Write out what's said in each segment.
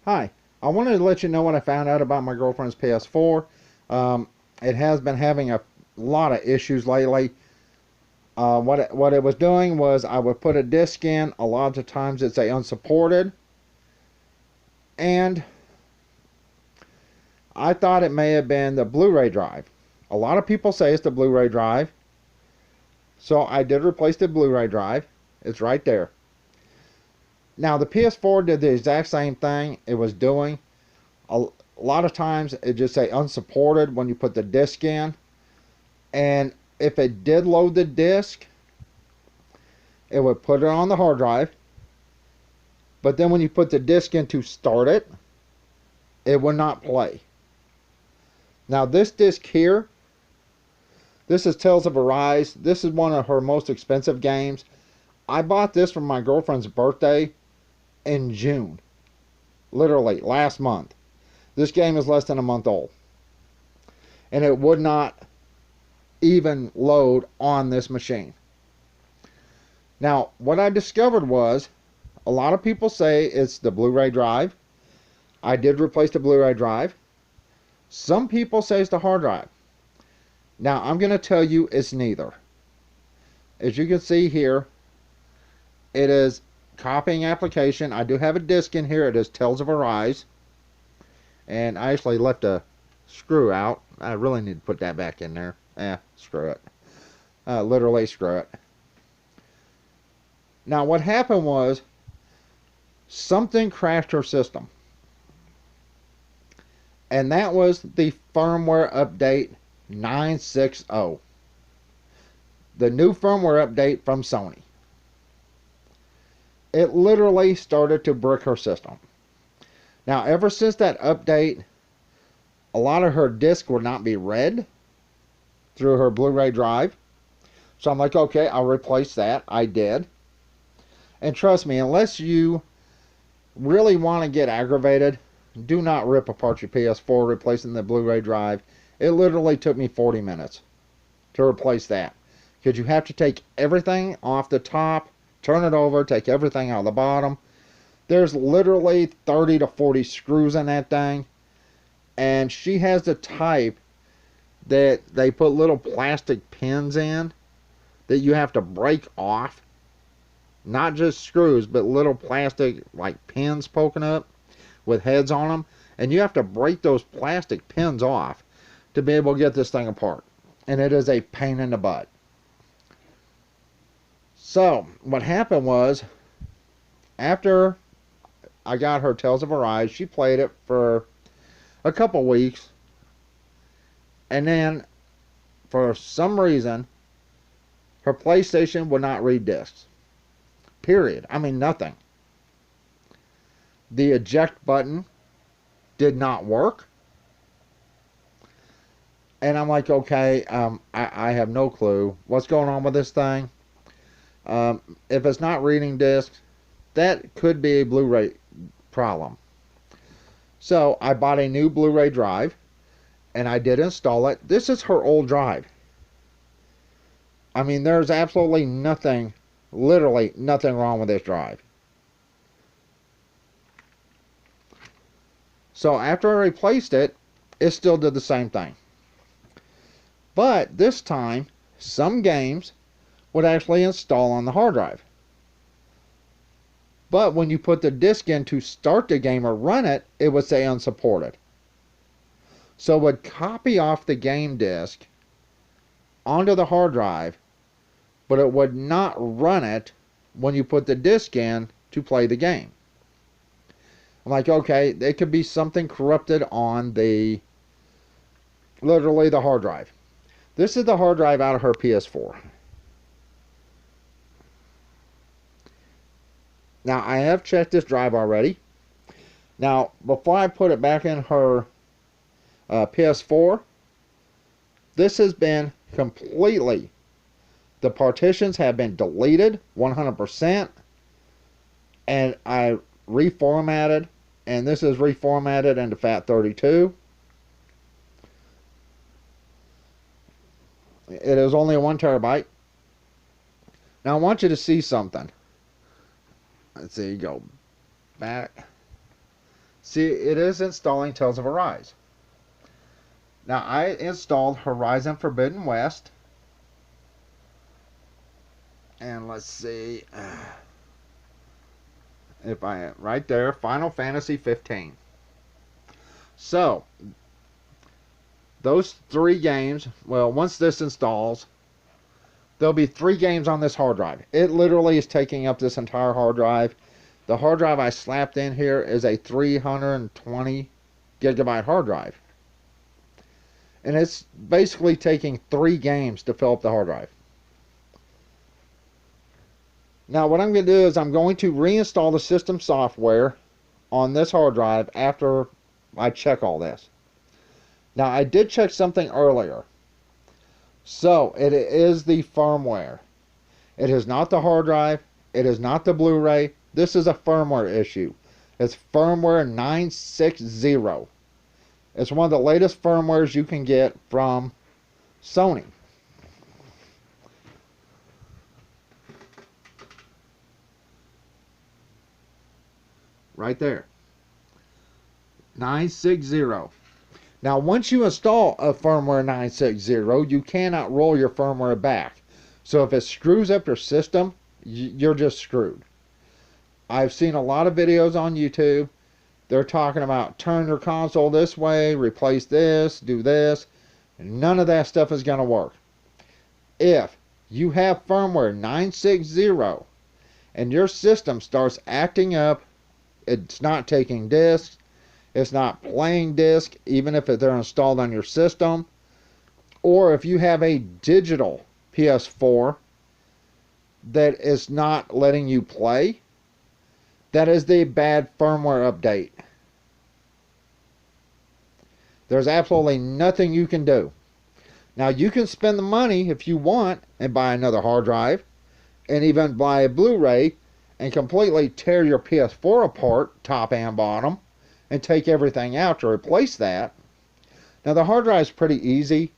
Hi, I wanted to let you know what I found out about my girlfriend's PS4. It has been having a lot of issues lately. What it was doing was I would put a disc in. A lot of times it's a unsupported, and I thought it may have been the Blu Ray drive. A lot of people say it's the Blu Ray drive, so I did replace the Blu Ray drive. It's right there. Now the PS4 did the exact same thing it was doing. A lot of times it just say unsupported when you put the disc in, and if it did load the disc, it would put it on the hard drive, but then when you put the disc in to start it, it would not play. Now this disc here, this is Tales of Arise. This is one of her most expensive games. I bought this for my girlfriend's birthday in June, literally last month. This game is less than a month old, and it would not even load on this machine. Now, what I discovered was a lot of people say it's the Blu Ray drive. I did replace the Blu Ray drive. Some people say it's the hard drive. Now, I'm going to tell you it's neither. As you can see here, it is copying application. I do have a disc in here. It is Tales of Arise. And I actually left a screw out. I really need to put that back in there. Screw it. Literally screw it. Now what happened was something crashed her system. And that was the firmware update 960. The new firmware update from Sony. It literally started to brick her system. Now, ever since that update, a lot of her discs would not be read through her Blu Ray drive. So I'm like, okay, I'll replace that. I did. And trust me, unless you really want to get aggravated, do not rip apart your PS4 replacing the Blu Ray drive. It literally took me 40 minutes to replace that. Because you have to take everything off the top, turn it over, take everything out of the bottom. There's literally 30 to 40 screws in that thing. And she has the type that they put little plastic pins in that you have to break off. Not just screws, but little plastic like pins poking up with heads on them. And you have to break those plastic pins off to be able to get this thing apart. And it is a pain in the butt. So, what happened was, after I got her Tales of Arise, she played it for a couple weeks, and then for some reason her PlayStation would not read discs, period. I mean, nothing. The eject button did not work, and I'm like, okay, I have no clue what's going on with this thing. If it's not reading discs, that could be a Blu Ray problem. So I bought a new Blu Ray drive, and I did install it. This is her old drive. I mean, there's absolutely nothing, literally nothing wrong with this drive. So after I replaced it, it still did the same thing. But this time, some games would actually install on the hard drive. But when you put the disc in to start the game or run it, it would say unsupported. So it would copy off the game disc onto the hard drive, but it would not run it when you put the disc in to play the game. I'm like, okay, it could be something corrupted on the, literally the hard drive. This is the hard drive out of her PS4. Now, I have checked this drive already. Now, before I put it back in her PS4, this has been completely, the partitions have been deleted 100%, and I reformatted, and this is reformatted into FAT32. It is only 1 terabyte. Now, I want you to see something. Let's see, go back. See, it is installing Tales of Arise. Now, I installed Horizon Forbidden West. And let's see if I, right there, Final Fantasy 15. So, those 3 games, well, once this installs, there'll be 3 games on this hard drive. It literally is taking up this entire hard drive. The hard drive I slapped in here is a 320 gigabyte hard drive. And it's basically taking 3 games to fill up the hard drive. Now what I'm going to do is I'm going to reinstall the system software on this hard drive after I check all this. Now I did check something earlier. So it is the firmware. It is not the hard drive. It is not the Blu-ray. This is a firmware issue. It's firmware 960. It's one of the latest firmwares you can get from Sony. Right there. 960. Now, once you install a firmware 960, you cannot roll your firmware back. So if it screws up your system, you're just screwed. I've seen a lot of videos on YouTube. They're talking about turn your console this way, replace this, do this. None of that stuff is going to work. If you have firmware 960 and your system starts acting up, it's not taking discs, it's not playing disc, even if they're installed on your system, or if you have a digital PS4 that is not letting you play, that is the bad firmware update. There's absolutely nothing you can do. Now you can spend the money if you want and buy another hard drive and even buy a Blu-ray and completely tear your PS4 apart, top and bottom, and take everything out to replace that. Now the hard drive is pretty easy,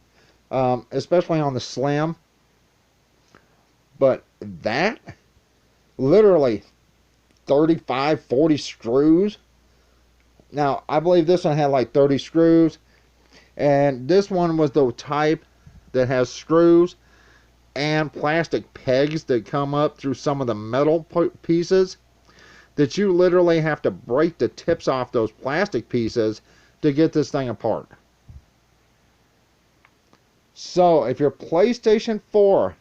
especially on the Slim. But that, literally 35, 40 screws. Now, I believe this one had like 30 screws. And this one was the type that has screws and plastic pegs that come up through some of the metal pieces, that you literally have to break the tips off those plastic pieces to get this thing apart. So if your PlayStation 4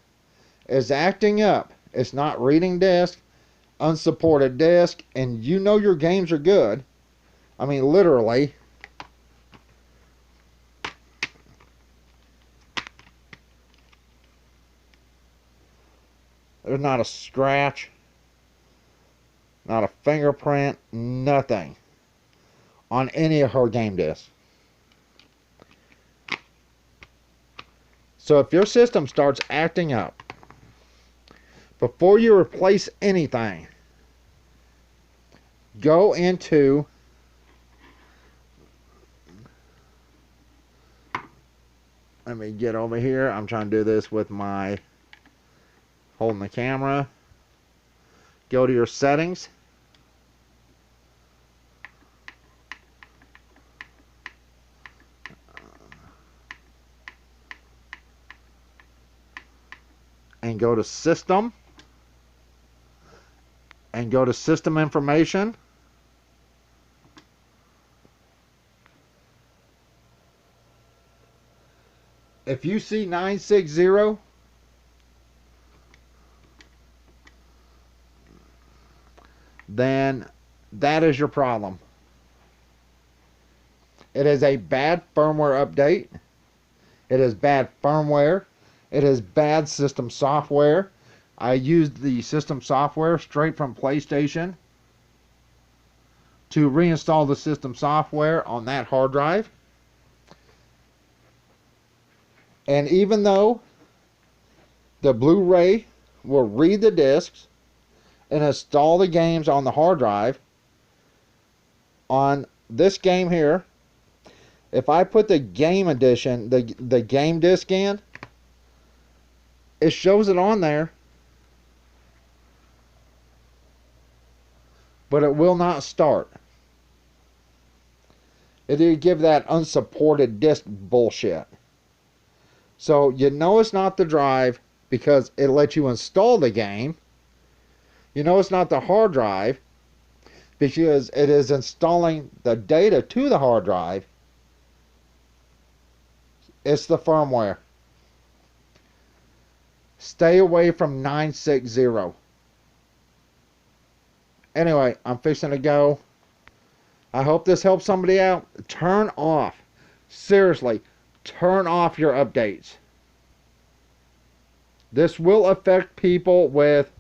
is acting up, it's not reading disc, unsupported disc, and you know your games are good, I mean literally, there's not a scratch, not a fingerprint, nothing on any of her game discs. So if your system starts acting up, before you replace anything, go into let me get over here. I'm trying to do this with my holding the camera. Go to your settings. And go to System. And go to System Information. If you see 960, then that is your problem. It is a bad firmware update. It is bad firmware. It is bad system software. I used the system software straight from PlayStation to reinstall the system software on that hard drive. And even though the Blu-ray will read the discs and install the games on the hard drive, on this game here, if I put the game edition, the game disc in, it shows it on there, but it will not start. it'll give that unsupported disk bullshit. So you know it's not the drive because it lets you install the game. You know it's not the hard drive because it is installing the data to the hard drive. It's the firmware. Stay away from 960. Anyway, I'm fixing to go. I hope this helps somebody out. Turn off. Seriously, turn off your updates. This will affect people with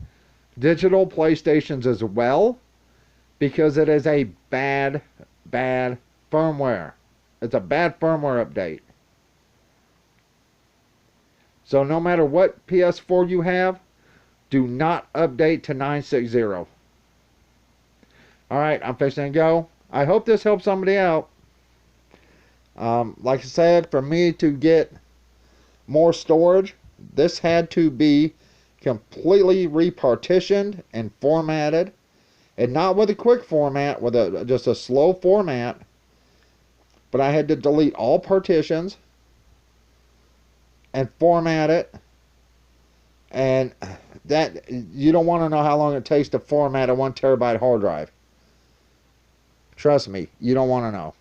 digital PlayStations as well because it is a bad firmware. It's a bad firmware update. So no matter what PS4 you have, do not update to 960. Alright, I'm fixing to go. I hope this helps somebody out. Like I said, for me to get more storage, this had to be completely repartitioned and formatted. And not with a quick format, with just a slow format. But I had to delete all partitions and format it. And that, you don't want to know how long it takes to format a 1 terabyte hard drive. Trust me, you don't want to know.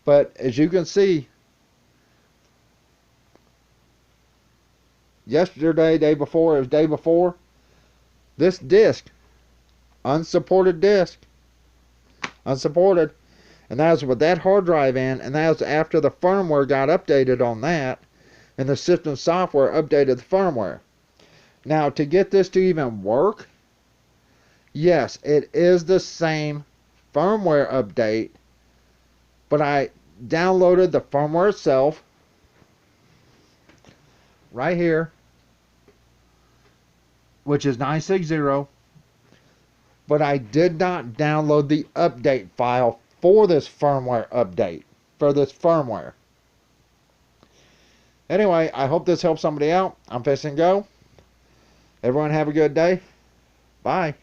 But as you can see, yesterday, day before, this disc, unsupported disc, unsupported, and that was with that hard drive in, and that was after the firmware got updated on that, and the system software updated the firmware. Now, to get this to even work, yes, it is the same firmware update, but I downloaded the firmware itself right here, which is 960, but I did not download the update file for this firmware update, for this firmware. Anyway, I hope this helps somebody out. I'm fixing to go. Everyone have a good day. Bye.